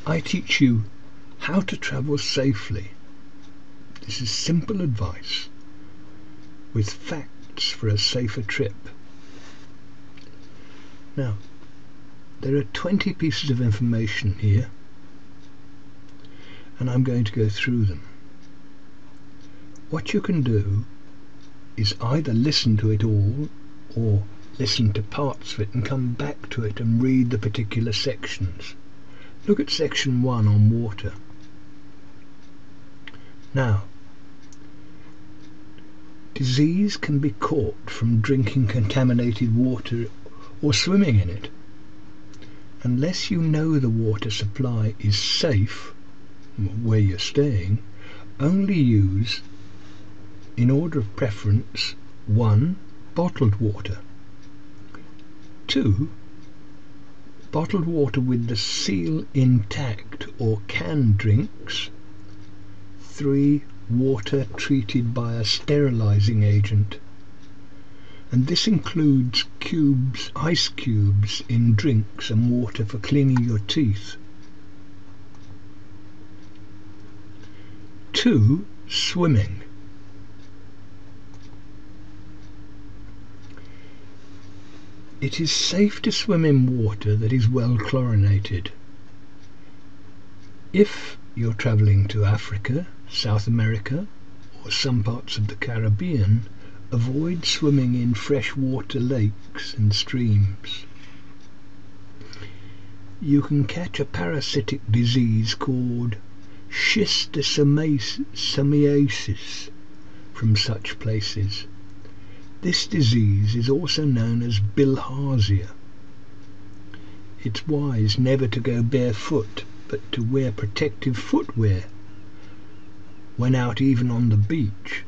I teach you how to travel safely. This is simple advice with facts for a safer trip. Now, there are 20 pieces of information here, and I'm going to go through them. What you can do is either listen to it all or listen to parts of it and come back to it and read the particular sections. Look at section 1 on water. Now, disease can be caught from drinking contaminated water or swimming in it. Unless you know the water supply is safe where you're staying, only use, in order of preference, 1. Bottled water, 2. Bottled water with the seal intact or canned drinks, 3. Water treated by a sterilizing agent, and this includes ice cubes in drinks and water for cleaning your teeth. 2. Swimming. It is safe to swim in water that is well chlorinated. If you're travelling to Africa, South America, or some parts of the Caribbean, avoid swimming in freshwater lakes and streams. You can catch a parasitic disease called schistosomiasis from such places. This disease is also known as bilharzia. It's wise never to go barefoot, but to wear protective footwear when out, even on the beach.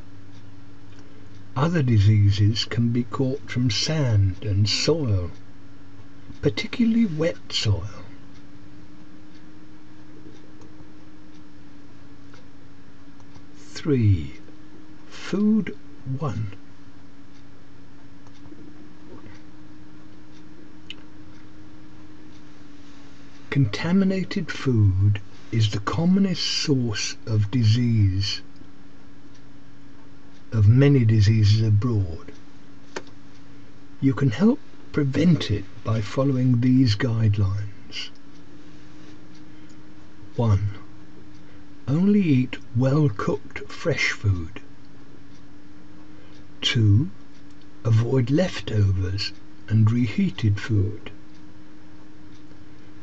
Other diseases can be caught from sand and soil, particularly wet soil. Three. Food 1. Contaminated food is the commonest source of disease, of many diseases abroad. You can help prevent it by following these guidelines. 1. Only eat well-cooked fresh food. 2. Avoid leftovers and reheated food.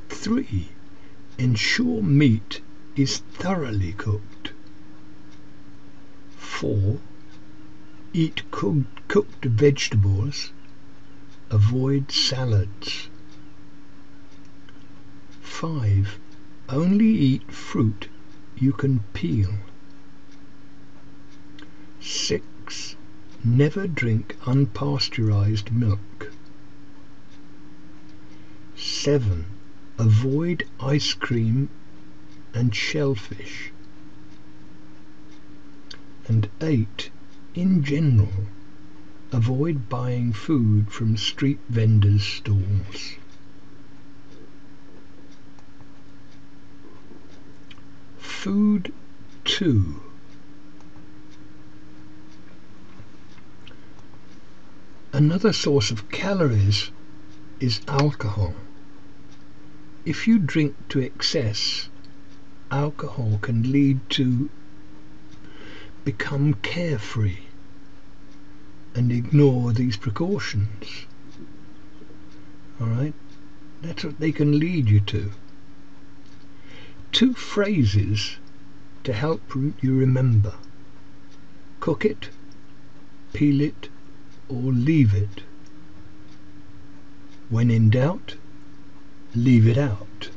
3. Ensure meat is thoroughly cooked. 4. Eat cooked vegetables. Avoid salads. 5. Only eat fruit you can peel. 6. Never drink unpasteurized milk. 7. Avoid ice cream and shellfish. And 8. In general, avoid buying food from street vendors' stalls. Food 2. Another source of calories is alcohol. If you drink to excess, alcohol can lead to become carefree and ignore these precautions. Alright? That's what they can lead you to. 2 phrases to help you remember. Cook it, peel it, or leave it. When in doubt, leave it out.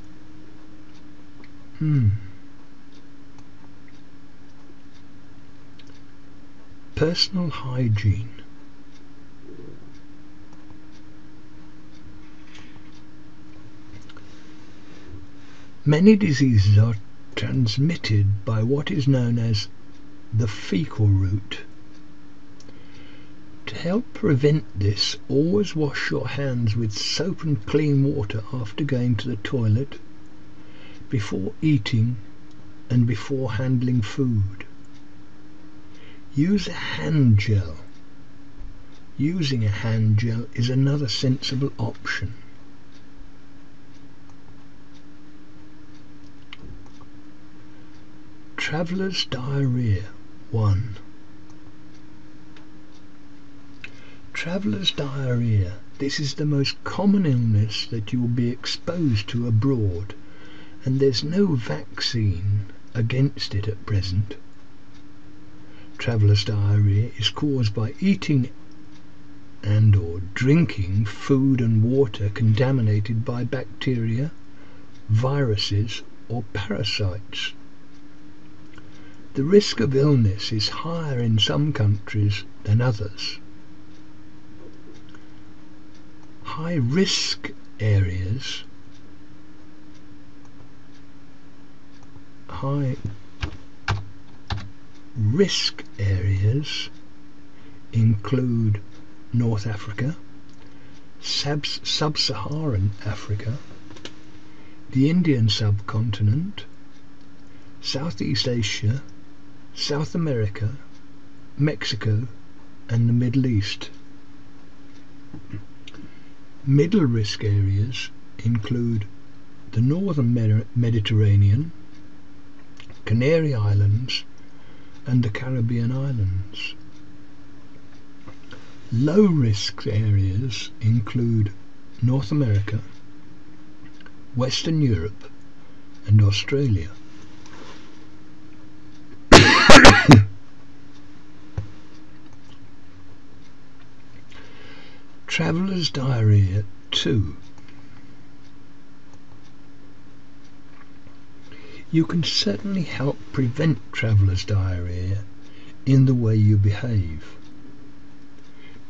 Personal hygiene. Many diseases are transmitted by what is known as the fecal route. To help prevent this, always wash your hands with soap and clean water after going to the toilet, before eating and before handling food. Use a hand gel. Using a hand gel is another sensible option. Traveller's diarrhea 1. Traveller's diarrhea. This is the most common illness that you will be exposed to abroad, and there's no vaccine against it at present. Traveller's diarrhea is caused by eating and or drinking food and water contaminated by bacteria, viruses or parasites. The risk of illness is higher in some countries than others. High risk areas include North Africa, Sub-Saharan Africa, the Indian subcontinent, Southeast Asia, South America, Mexico and the Middle East. Middle risk areas include the northern Mediterranean, Canary Islands and the Caribbean islands. Low risk areas include North America, Western Europe and Australia. Traveller's diarrhea 2. You can certainly help prevent traveller's diarrhea in the way you behave.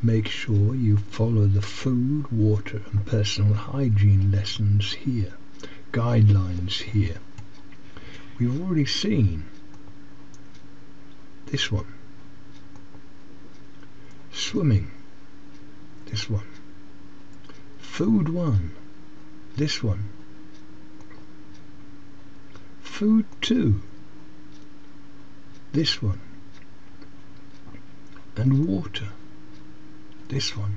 Make sure you follow the food, water and personal hygiene lessons here, guidelines here. We've already seen this one. Swimming, this one. Food 1, this one. Food 2, this one. And water, this one.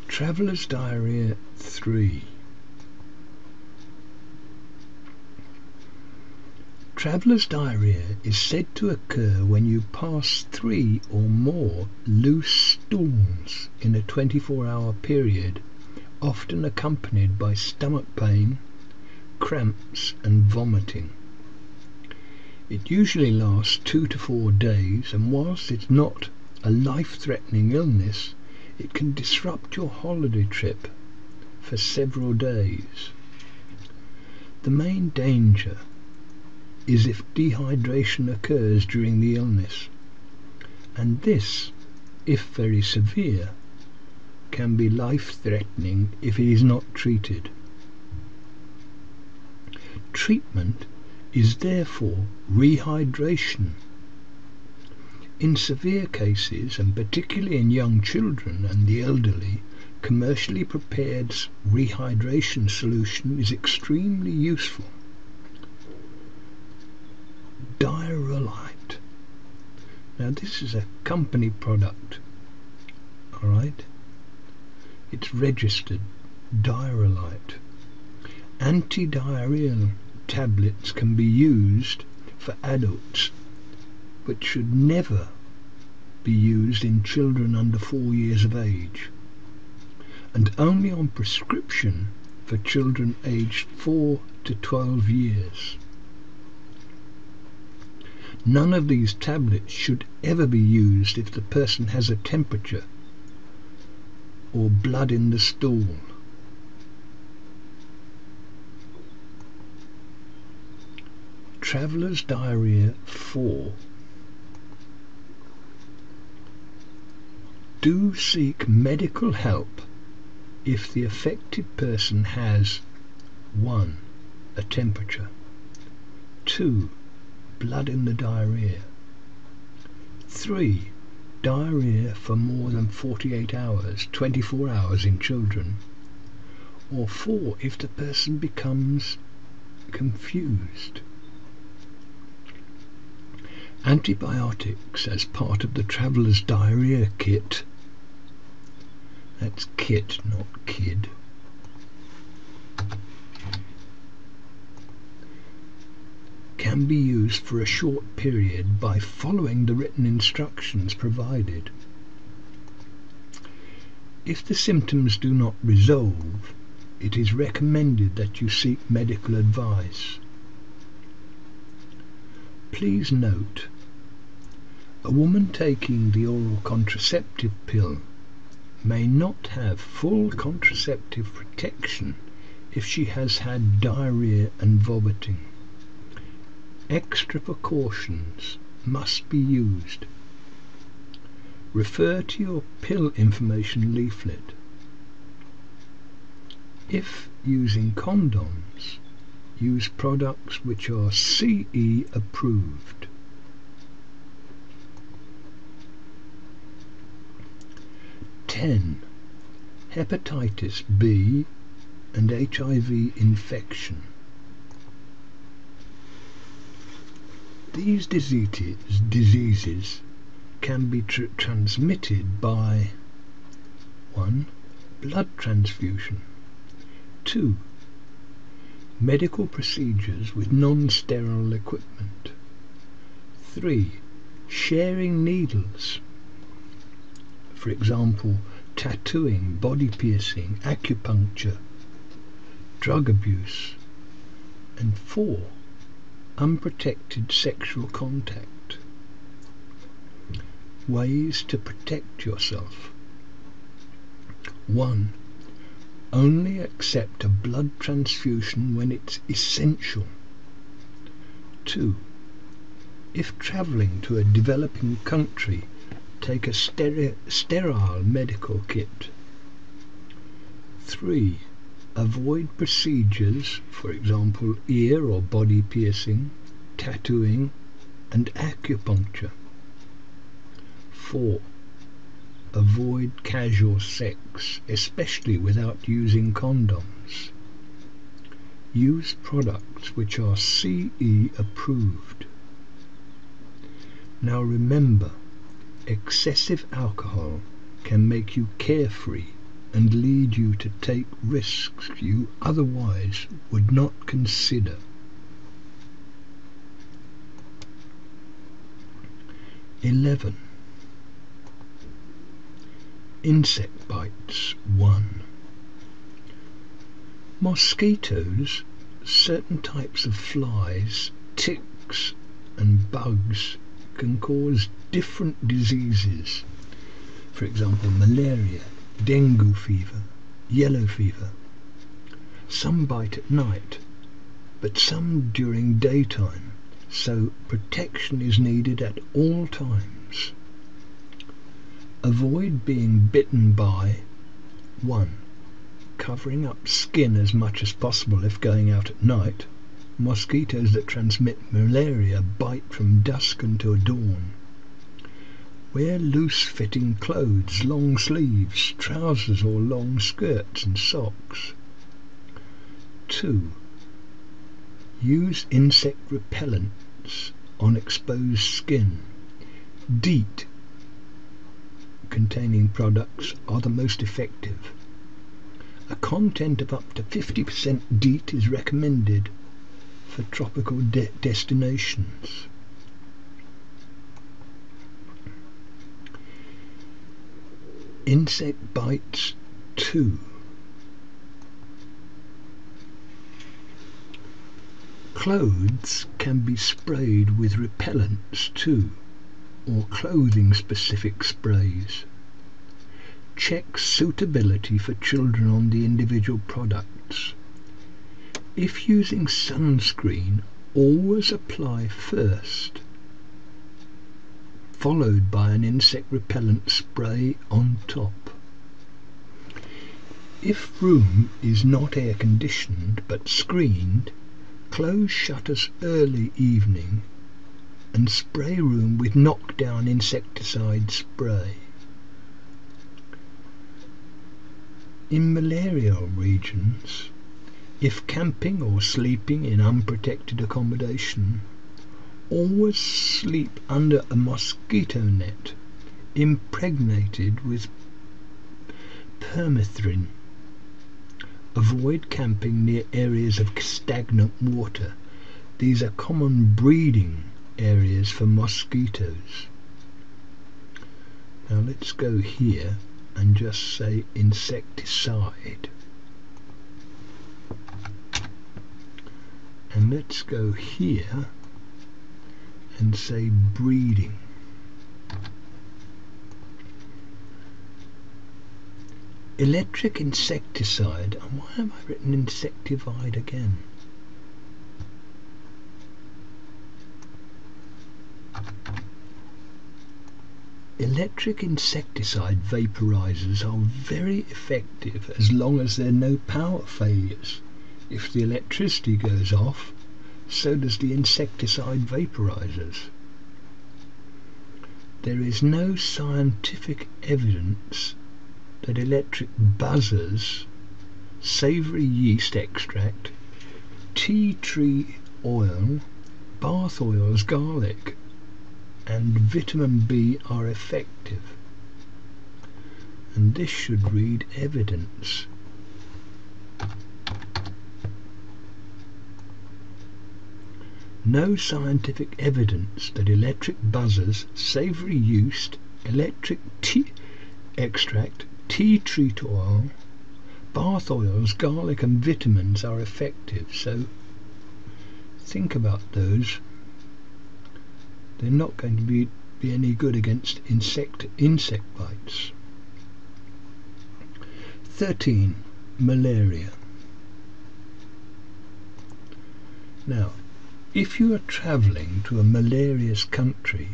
Traveller's diarrhea 3. Traveller's diarrhea is said to occur when you pass 3 or more loose stools in a 24-hour period, often accompanied by stomach pain, cramps and vomiting. It usually lasts 2 to 4 days, and whilst it's not a life-threatening illness, it can disrupt your holiday trip for several days. The main danger is if dehydration occurs during the illness, and this, if very severe, can be life-threatening if it is not treated. Treatment is therefore rehydration. In severe cases, and particularly in young children and the elderly, commercially prepared rehydration solution is extremely useful. Diarrhea. Now this is a company product, alright? It's registered, Diarrhea. Anti-diarrheal tablets can be used for adults, but should never be used in children under 4 years of age, and only on prescription for children aged 4 to 12 years. None of these tablets should ever be used if the person has a temperature or blood in the stool. Traveller's diarrhea 4. Do seek medical help if the affected person has 1. A temperature, 2. Blood in the diarrhea, 3. Diarrhea for more than 48 hours, 24 hours in children, or 4 if the person becomes confused. Antibiotics as part of the traveller's diarrhea kit, that's kit, not kid, can be used for a short period by following the written instructions provided. If the symptoms do not resolve, it is recommended that you seek medical advice. Please note, a woman taking the oral contraceptive pill may not have full contraceptive protection if she has had diarrhea and vomiting. Extra precautions must be used. Refer to your pill information leaflet. If using condoms, use products which are CE approved. Hepatitis B and HIV infection. These diseases can be transmitted by 1. Blood transfusion, 2. Medical procedures with non-sterile equipment, 3. Sharing needles, for example tattooing, body piercing, acupuncture, drug abuse, and 4. Unprotected sexual contact. Ways to protect yourself. 1. Only accept a blood transfusion when it's essential. 2. If travelling to a developing country, take a sterile medical kit. 3. Avoid procedures, for example ear or body piercing, tattooing and acupuncture. 4. Avoid casual sex, especially without using condoms. Use products which are CE approved. Now remember, excessive alcohol can make you carefree and lead you to take risks you otherwise would not consider. Insect bites. 1. Mosquitoes, certain types of flies, ticks and bugs can cause different diseases, for example malaria, dengue fever, yellow fever. Some bite at night, but some during daytime, so protection is needed at all times. Avoid being bitten by 1. Covering up skin as much as possible if going out at night. Mosquitoes that transmit malaria bite from dusk until dawn. Wear loose-fitting clothes, long sleeves, trousers or long skirts and socks. 2. Use insect repellents on exposed skin. DEET containing products are the most effective. A content of up to 50% DEET is recommended for tropical destinations. Insect bites 2. Clothes can be sprayed with repellents too, or clothing-specific sprays. Check suitability for children on the individual products. If using sunscreen, always apply first, followed by an insect repellent spray on top. If room is not air conditioned but screened, close shutters early evening and spray room with knockdown insecticide spray. In malarial regions, if camping or sleeping in unprotected accommodation, always sleep under a mosquito net impregnated with permethrin. Avoid camping near areas of stagnant water. These are common breeding areas for mosquitoes. Now let's go here and just say insecticide. And let's go here and say breeding. Electric insecticide. And why have I written insecticide again? Electric insecticide vaporizers are very effective as long as there are no power failures. If the electricity goes off, so does the insecticide vaporizers. There is no scientific evidence that electric buzzers, savoury yeast extract, tea tree oil, bath oils, garlic and vitamin B are effective. And this should read evidence. No scientific evidence that electric buzzers, savoury yeast, electric tea extract, tea tree oil, bath oils, garlic and vitamins are effective. So think about those. They're not going to be any good against insect bites. 13. Malaria. Now, if you are travelling to a malarious country,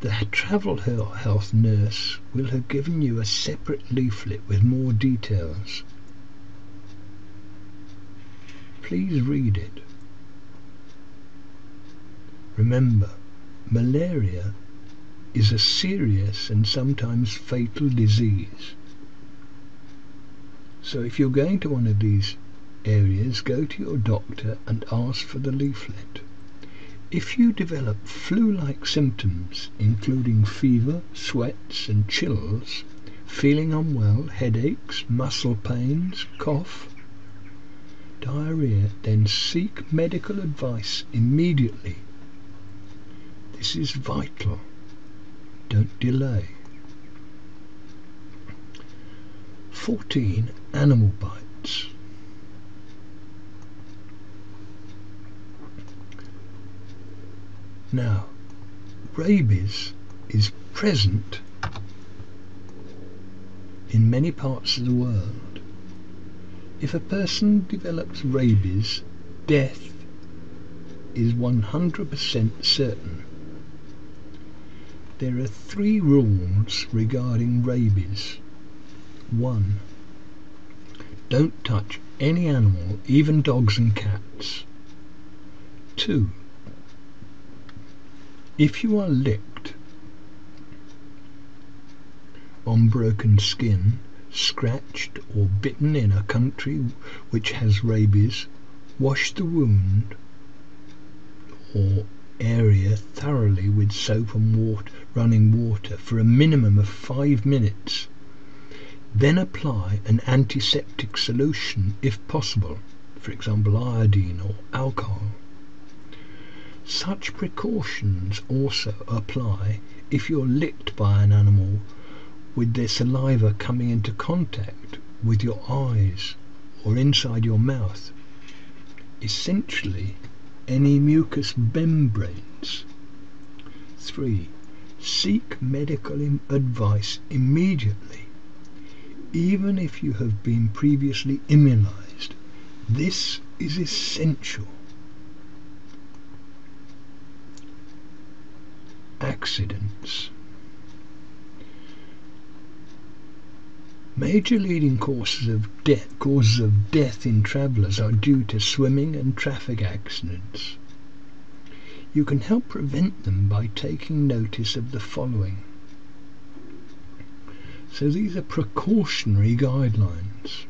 the travel health nurse will have given you a separate leaflet with more details. Please read it. Remember, malaria is a serious and sometimes fatal disease. So if you're going to one of these areas, go to your doctor and ask for the leaflet. If you develop flu-like symptoms, including fever, sweats and chills, feeling unwell, headaches, muscle pains, cough, diarrhea, then seek medical advice immediately. This is vital. Don't delay. 14. Animal bites. Now, rabies is present in many parts of the world. If a person develops rabies, death is 100% certain. There are 3 rules regarding rabies. 1. Don't touch any animal, even dogs and cats. 2. If you are licked on broken skin, scratched or bitten in a country which has rabies, wash the wound or area thoroughly with soap and running water for a minimum of 5 minutes. Then apply an antiseptic solution if possible, for example iodine or alcohol. Such precautions also apply if you're licked by an animal with their saliva coming into contact with your eyes or inside your mouth. Essentially, any mucous membranes. 3. Seek medical advice immediately, even if you have been previously immunized. This is essential. Accidents. Major leading causes of death in travellers are due to swimming and traffic accidents. You can help prevent them by taking notice of the following. So these are precautionary guidelines.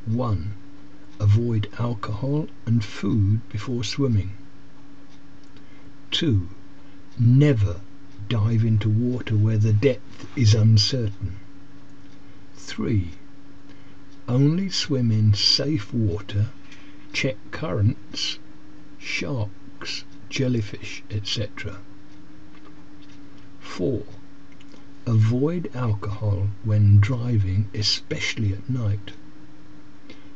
1. Avoid alcohol and food before swimming. 2. Never dive into water where the depth is uncertain. 3. Only swim in safe water. Check currents, sharks, jellyfish, etc. 4. Avoid alcohol when driving, especially at night.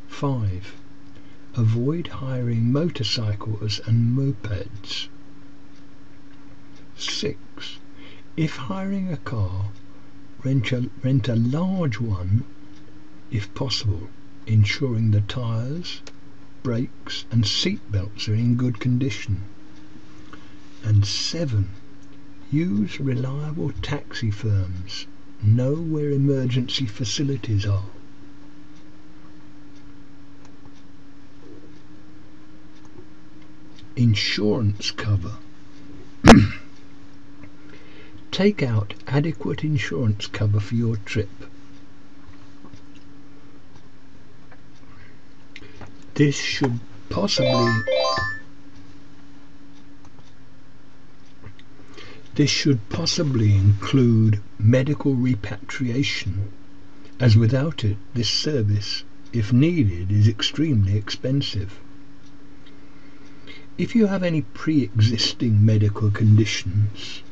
5. Avoid hiring motorcycles and mopeds. 6. If hiring a car, rent a large one if possible, ensuring the tyres, brakes and seat belts are in good condition. And 7. Use reliable taxi firms. Know where emergency facilities are. Insurance cover. Take out adequate insurance cover for your trip. This should possibly include medical repatriation, as without it, this service, if needed, is extremely expensive. If you have any pre-existing medical conditions,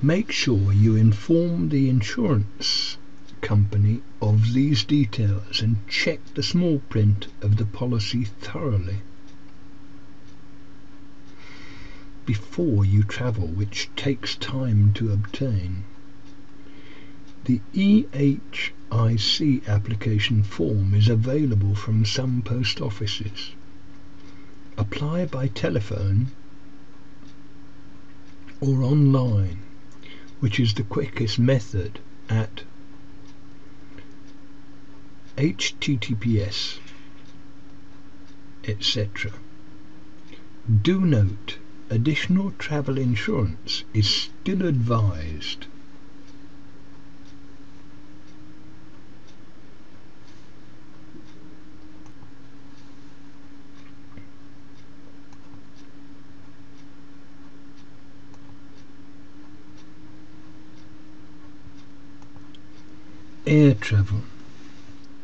make sure you inform the insurance company of these details and check the small print of the policy thoroughly before you travel, which takes time to obtain. The EHIC application form is available from some post offices. Apply by telephone or online, which is the quickest method, at https etc. Do note, additional travel insurance is still advised. Air travel.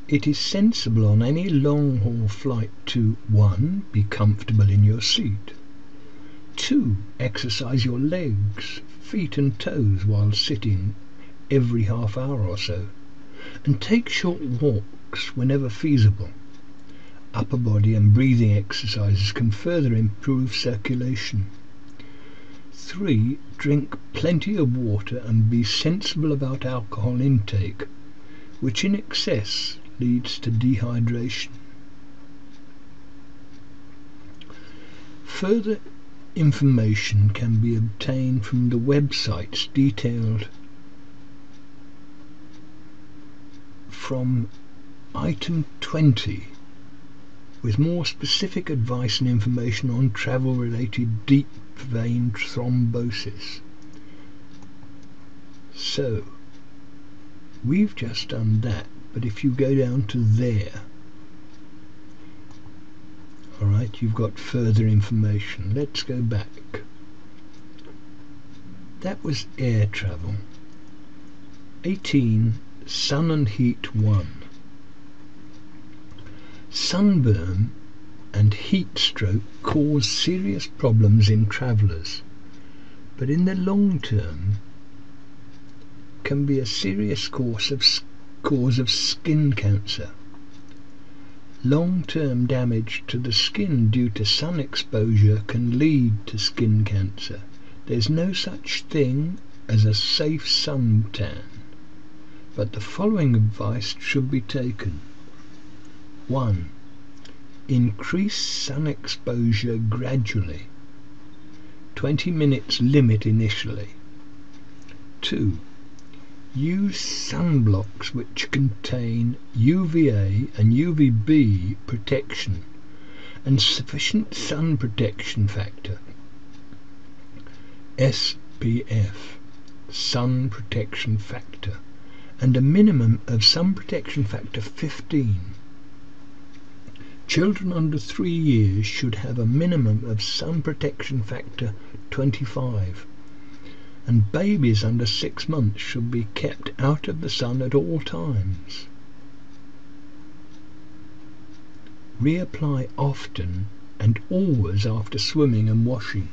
It is sensible on any long-haul flight to 1. Be comfortable in your seat. 2. Exercise your legs, feet and toes while sitting every half hour or so, and take short walks whenever feasible. Upper body and breathing exercises can further improve circulation. 3. Drink plenty of water and be sensible about alcohol intake, which in excess leads to dehydration. Further information can be obtained from the websites detailed from item 20, with more specific advice and information on travel-related deep vein thrombosis. So, we've just done that, but if you go down to there, alright, you've got further information. Let's go back. That was air travel. 18. Sun and heat 1. Sunburn and heat stroke cause serious problems in travellers, but in the long term can be a serious cause of skin cancer. Long-term damage to the skin due to sun exposure can lead to skin cancer. There's no such thing as a safe suntan, but the following advice should be taken. 1. Increase sun exposure gradually. 20 minutes limit initially. 2. Use sunblocks which contain UVA and UVB protection and sufficient sun protection factor, SPF, sun protection factor, and a minimum of sun protection factor 15. Children under 3 years should have a minimum of sun protection factor 25, and babies under 6 months should be kept out of the sun at all times. Reapply often and always after swimming and washing.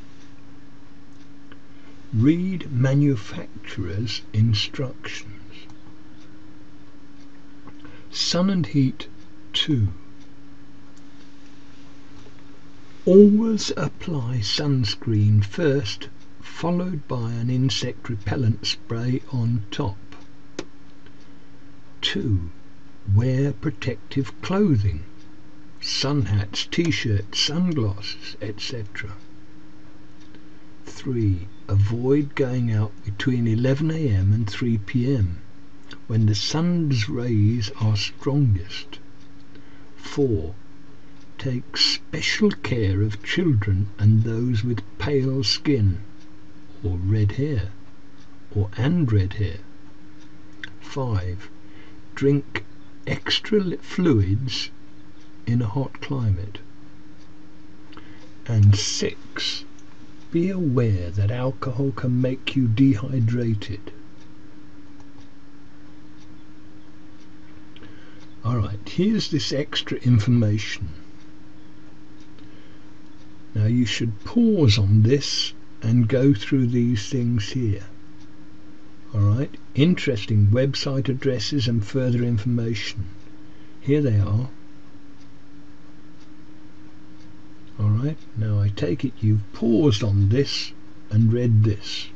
Read manufacturer's instructions. Sun and heat 2. Always apply sunscreen first, followed by an insect repellent spray on top. 2. Wear protective clothing, sun hats, t-shirts, sunglasses, etc. 3. Avoid going out between 11 a.m. and 3 p.m. when the sun's rays are strongest. 4. Take special care of children and those with pale skin or red hair and red hair. 5. Drink extra fluids in a hot climate. And 6. Be aware that alcohol can make you dehydrated. Alright, here's this extra information. Now you should pause on this and go through these things here. Alright, interesting website addresses and further information. Here they are. Alright, now I take it you've paused on this and read this.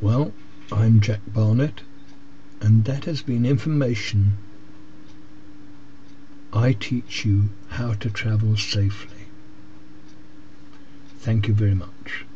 Well, I'm Jack Barnett, and that has been information. I teach you how to travel safely. Thank you very much.